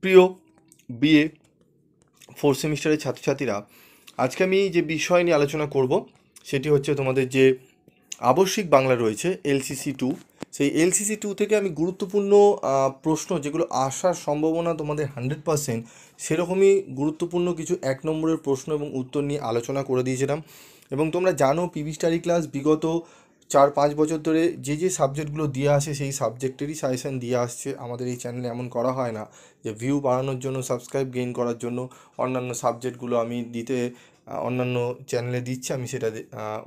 প্রিয় BA fourth সেমিস্টারের ছাত্রছাত্রীরা, আজকে আমি যে বিষয় নিয়ে আলোচনা করব সেটি হচ্ছে তোমাদের যে আবশ্যিক বাংলা রয়েছে LCC 2। সেই LCC 2 থেকে আমি গুরুত্বপূর্ণ প্রশ্ন যেগুলো আসার সম্ভাবনা তোমাদের 100%, সেরকমই গুরুত্বপূর্ণ কিছু 1 নম্বরের প্রশ্ন এবং উত্তর নিয়ে আলোচনা করে দিয়েছিলাম। এবং তোমরা জানো পিভি স্টাডি ক্লাস বিগত 4-5 বছর ধরে যে যে সাবজেক্টগুলো দিয়ে আসে সেই সাবজেক্টেরই সাজেশন দিয়ে আসছে। আমাদের এই চ্যানেলে এমন করা হয় না যে ভিউ বাড়ানোর জন্য, সাবস্ক্রাইব গেইন করার জন্য অন্যান্য সাবজেক্টগুলো আমি দিতে অন্যান্য চ্যানেলে দিচ্ছি, আমি সেটা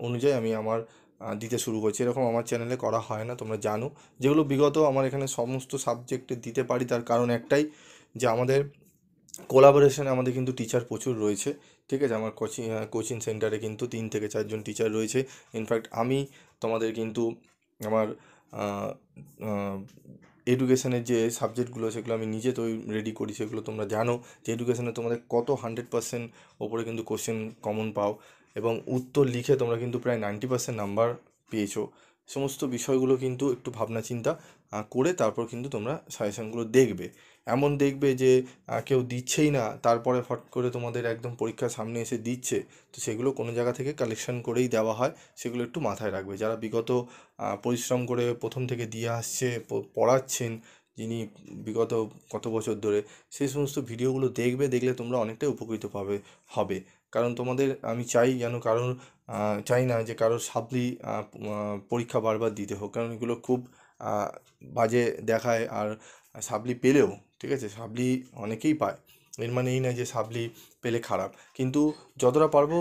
অনুযায়ী আমি আমার দিতে শুরু করছি। এরকম আমার চ্যানেলে করা হয় না, তোমরা জানো। যেগুলো বিগত আমার এখানে সমস্ত সাবজেক্টে দিতে পারি তার কারণ একটাই, যে আমাদের কোলাবোরেশনে আমাদের কিন্তু টিচার প্রচুর রয়েছে। ঠিক আছে, আমার কোচিং সেন্টারে কিন্তু 3 থেকে 4 জন টিচার রয়েছে। ইনফ্যাক্ট আমি তোমাদের কিন্তু আমার এডুকেশনের যে সাবজেক্টগুলো সেগুলো আমি নিজে রেডি করি। সেগুলো তোমরা জানো যে এডুকেশনে তোমাদের কত 100% ওপরে কিন্তু কোশ্চেন কমন পাও, এবং উত্তর লিখে তোমরা কিন্তু প্রায় 90% নাম্বার পেয়েছো। সমস্ত বিষয়গুলো কিন্তু একটু ভাবনা চিন্তা করে তারপর কিন্তু তোমরা সাজেশনগুলো দেখবে। এমন দেখবে যে কেউ দিচ্ছেই না, তারপরে ফট করে তোমাদের একদম পরীক্ষার সামনে এসে দিচ্ছে, তো সেগুলো কোনো জায়গা থেকে কালেকশন করেই দেওয়া হয়। সেগুলো একটু মাথায় রাখবে। যারা বিগত পরিশ্রম করে প্রথম থেকে দিয়ে আসছে, পড়াচ্ছেন যিনি বিগত কত বছর ধরে, সেই সমস্ত ভিডিওগুলো দেখবে। দেখলে তোমরা অনেকটাই উপকৃত হবে। কারণ তোমাদের আমি চাই যেন কারোর চাই না যে কারোর সাপ্লি পরীক্ষা বারবার দিতে হোক, কারণ এগুলো খুব বাজে দেখায়। আর সাপ্লি পেলেও, ঠিক আছে, সাপ্লি অনেকেই পায়, এর মানে এই নয় যে সাপ্লি পেলে খারাপ। কিন্তু যতটা পারবো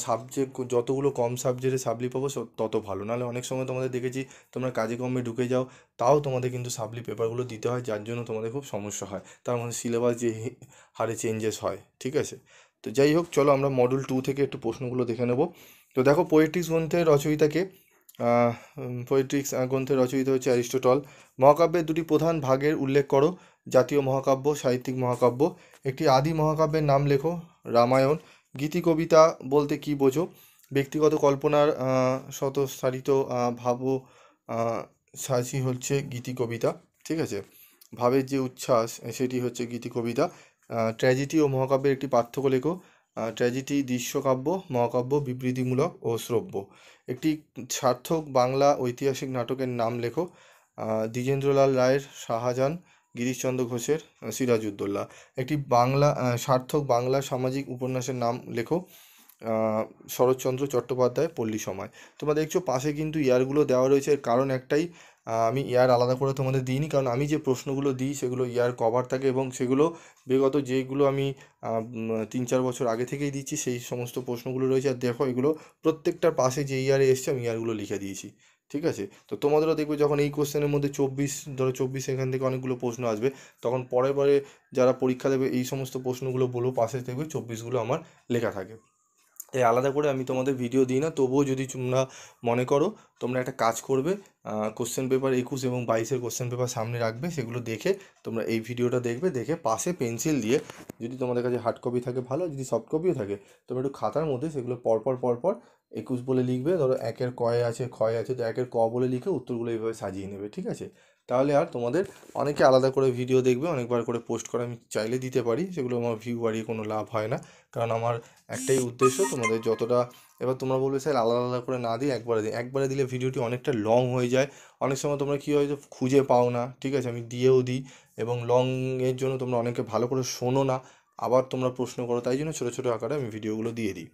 সাবজেক্ট, যতগুলো কম সাবজেক্টে সাপ্লি পাবো তত ভালো। নাহলে অনেক সময় তোমাদের দেখেছি তোমরা কাজে কর্মে ঢুকে যাও, তাও তোমাদের কিন্তু সাপ্লি পেপারগুলো দিতে হয়, যার জন্য তোমাদের খুব সমস্যা হয়। তার মধ্যে সিলেবাস যে হারে চেঞ্জেস হয়, ঠিক আছে। তো যাই হোক, চলো আমরা মডেল 2 থেকে একটু প্রশ্নগুলো দেখে নেব। তো দেখো, পোয়েট্রিক্স গ্রন্থের রচয়িতাকে। পোয়েট্রিক্স গ্রন্থের রচয়িতা হচ্ছে অ্যারিস্টটল। মহাকাব্যের দুটি প্রধান ভাগের উল্লেখ করো। জাতীয় মহাকাব্য, সাহিত্যিক মহাকাব্য। একটি আদি মহাকাব্যের নাম লেখো। রামায়ণ। গীতি কবিতা বলতে কী বোঝো? ব্যক্তিগত কল্পনার স্বতঃসারিত ভাব সাহসী হচ্ছে গীতি কবিতা, ঠিক আছে। ভাবের যে উচ্ছ্বাস সেটি হচ্ছে গীতি কবিতা। ট্র্যাজেডি ও মহাকাব্যের একটি পার্থক্য লেখো। ট্র্যাজেডি দৃশ্যকাব্য, মহাকাব্য বিবৃতিমূলক ও শ্রব্য। একটি সার্থক বাংলা ঐতিহাসিক নাটকের নাম লেখো। দ্বিজেন্দ্রলাল রায়ের শাহজাহান, গিরিশচন্দ্র ঘোষের সিরাজউদ্দৌলা। একটি সার্থক বাংলা সামাজিক উপন্যাসের নাম লেখো। শরৎচন্দ্র চট্টোপাধ্যায় পল্লী সময়। তোমরা দেখছো পাশে কিন্তু ইয়ারগুলো দেওয়া রয়েছে। এর কারণ একটাই, আমি ইয়ার আলাদা করে তোমাদের দিইনি, কারণ আমি যে প্রশ্নগুলো দিই সেগুলো ইয়ার কভার থাকে, এবং সেগুলো বিগত যেগুলো আমি 3-4 বছর আগে থেকেই দিচ্ছি সেই সমস্ত প্রশ্নগুলো রয়েছে। আর দেখো, এগুলো প্রত্যেকটার পাশে যে ইয়ারে এসছে আমি ইয়ারগুলো লিখে দিয়েছি, ঠিক আছে। তো তোমাদেরও দেখবে যখন এই কোশ্চেনের মধ্যে 24 এখান থেকে অনেকগুলো প্রশ্ন আসবে, তখন পরে পরে যারা পরীক্ষা দেবে এই সমস্ত প্রশ্নগুলো বলবো, পাশে দেখবে 24গুলো আমার লেখা থাকে। তাই আলাদা করে আমি তোমাদের ভিডিও দিই না। তবুও যদি তোমরা মনে করো, তোমরা একটা কাজ করবে, কোশ্চেন পেপার 21 এবং 22-এর কোশ্চেন পেপার সামনে রাখবে, সেগুলো দেখে তোমরা এই ভিডিওটা দেখবে। দেখে পাশে পেন্সিল দিয়ে, যদি তোমাদের কাছে হার্ড কপি থাকে ভালো, যদি সফট কপিও থাকে, তোমরা একটু খাতার মধ্যে সেগুলো পরপর পরপর 21 বলে লিখবে। ধরো 1-এর কয়ে আছে, ক্ষয় আছে, তো 1-এর ক বলে লিখে উত্তরগুলো এইভাবে সাজিয়ে নেবে, ঠিক আছে। তাহলে আর তোমাদের অনেকে আলাদা করে ভিডিও দেখবে, অনেকবার করে পোস্ট করে আমি চাইলে দিতে পারি, সেগুলো আমার ভিউ বাড়িয়ে কোনো লাভ হয় না। কারণ আমার একটাই উদ্দেশ্য, তোমাদের যতটা, এবার তোমরা বলবে স্যার আলাদা আলাদা করে না দিই, একবারে দিই। একবারে দিলে ভিডিওটি অনেকটা লং হয়ে যায়। অনেক সময় তোমরা কী হয় যে খুঁজে পাও না, ঠিক আছে। আমি দিয়েও দিই, এবং লংয়ের জন্য তোমরা অনেকে ভালো করে শোনো না, আবার তোমরা প্রশ্ন করো, তাই জন্য ছোটো ছোটো আকারে আমি ভিডিওগুলো দিয়ে দিই।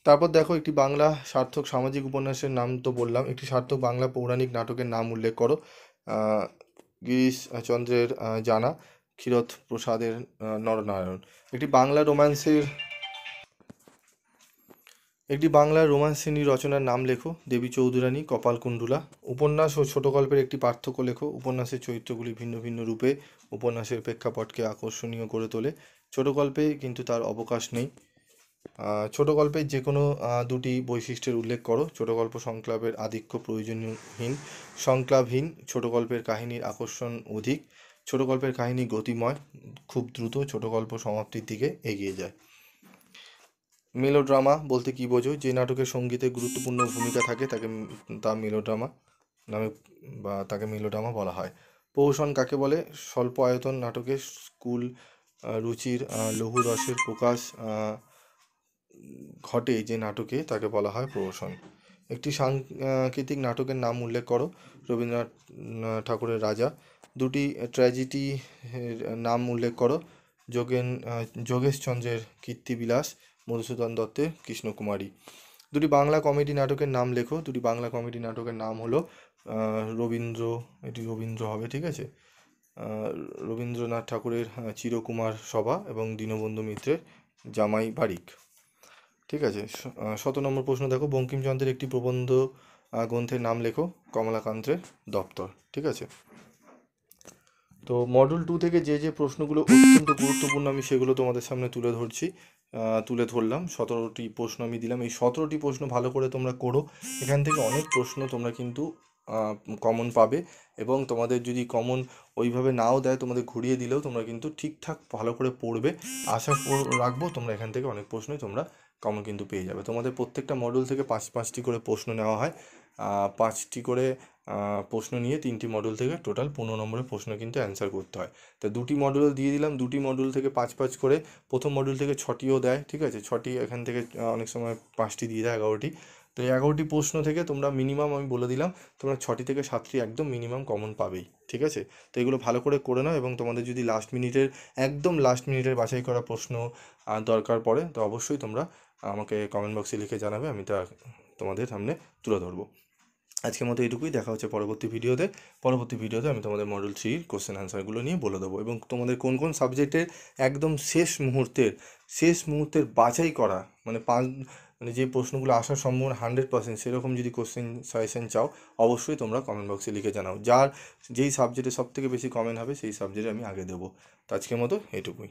তারপর দেখো, একটি বাংলা সার্থক সামাজিক উপন্যাসের নাম তো বললাম। একটি সার্থক বাংলা পৌরাণিক নাটকের নাম উল্লেখ করো। গিরিশচন্দ্রের জানা, ক্ষীরোদ প্রসাদের নরনারায়ণ। একটি বাংলা রোম্যান্সের একটি বাংলা রোম্যান্স শ্রেণী রচনার নাম লেখো। দেবী চৌধুরানী, কপালকুণ্ডলা। উপন্যাস ও ছোট গল্পের একটি পার্থক্য লেখো। উপন্যাসের চরিত্রগুলি ভিন্ন ভিন্ন রূপে উপন্যাসের প্রেক্ষাপটকে আকর্ষণীয় করে তোলে। ছোট গল্পে কিন্তু তার অবকাশ নেই। ছোট গল্পের যে কোনো দুটি বৈশিষ্ট্যের উল্লেখ করো। ছোট গল্প সংক্লাপের আধিক্য প্রয়োজনহীন। সংক্লাপহীন ছোট গল্পের কাহিনীর আকর্ষণ অধিক। ছোট গল্পের কাহিনী গতিময়, খুব দ্রুত ছোট গল্প সমাপ্তির দিকে এগিয়ে যায়। মেলোড্রামা বলতে কী বোঝো? যে নাটকের সঙ্গীতে গুরুত্বপূর্ণ ভূমিকা থাকে তা মেলোড্রামা নামে, বা তাকে মেলোড্রামা বলা হয়। প্রহসন কাকে বলে? স্বল্প আয়তন নাটকে স্কুল রুচির লৌহ রসের প্রকাশ ঘটে যে নাটকে তাকে বলা হয় প্রহসন। একটি সাংকেতিক নাটকের নাম উল্লেখ করো। রবীন্দ্রনাথ ঠাকুরের রাজা। দুটি ট্র্যাজেডি নাম উল্লেখ করো। যোগেশচন্দ্রের কীর্তিবিলাস, মধুসূদন দত্তের কৃষ্ণকুমারী। দুটি বাংলা কমেডি নাটকের নাম লেখো। দুটি বাংলা কমেডি নাটকের নাম হলো রবীন্দ্র হবে, ঠিক আছে, রবীন্দ্রনাথ ঠাকুরের চিরকুমার সভা এবং দীনবন্ধু মিত্রের জামাই বারিক। ঠিক আছে। 17 নম্বর প্রশ্ন দেখো, বঙ্কিমচন্দ্রের একটি প্রবন্ধ গ্রন্থের নাম লেখো। কমলাকান্তের দপ্তর। ঠিক আছে। তো মডেল 2 থেকে যে যে প্রশ্নগুলো অত্যন্ত গুরুত্বপূর্ণ আমি সেগুলো তোমাদের সামনে তুলে ধরলাম। 17টি প্রশ্ন আমি দিলাম। এই 17টি প্রশ্ন ভালো করে তোমরা করো। এখান থেকে অনেক প্রশ্ন তোমরা কিন্তু কমন পাবে, এবং তোমাদের যদি কমন ওইভাবে নাও দেয়, তোমাদের ঘুরিয়ে দিলেও তোমরা কিন্তু ঠিকঠাক ভালো করে পড়বে। আশা রাখবো তোমরা এখান থেকে অনেক প্রশ্নই তোমরা কমন কিন্তু পেয়ে যাবে। তোমাদের প্রত্যেকটা মডেল থেকে 5টি করে প্রশ্ন নেওয়া হয়। 5টি করে প্রশ্ন নিয়ে 3টি মডেল থেকে টোটাল 15 নম্বরের প্রশ্ন কিন্তু অ্যান্সার করতে হয়। তো 2টি মডেল দিয়ে দিলাম, 2টি মডেল থেকে 5 করে। প্রথম মডেল থেকে 6টিও দেয়, ঠিক আছে, 6টি, এখান থেকে অনেক সময় 5টি দিয়ে দেয়, 11টি। তো এই 11টি প্রশ্ন থেকে তোমরা মিনিমাম, আমি বলে দিলাম, তোমরা 6টি থেকে 7টি একদম মিনিমাম কমন পাবেই। ঠিক আছে। তো এগুলো ভালো করে করে নাও, এবং তোমাদের যদি একদম লাস্ট মিনিটের বাছাই করা প্রশ্ন দরকার পড়ে, তো অবশ্যই তোমরা আমাকে কমেন্ট বক্সে লিখে জানাবে, আমি তা তোমাদের সামনে তুলে ধরবো। আজকের মতো এইটুকুই। দেখা হচ্ছে পরবর্তী ভিডিওতে আমি তোমাদের মডেল 3 কোশ্চেন আনসারগুলো নিয়ে বলে দেবো, এবং তোমাদের কোন কোন সাবজেক্টের একদম শেষ মুহূর্তের বাছাই করা, মানে যে প্রশ্নগুলো আসার সম্ভাবনা 100%, সেরকম যদি কোশ্চেন সাজেশন চাও, অবশ্যই তোমরা কমেন্ট বক্সে লিখে জানাও। যেই সাবজেক্টে সব থেকে বেশি কমেন্ট হবে সেই সাবজেক্টে আমি আগে দেবো। তো আজকের মতো এইটুকুই।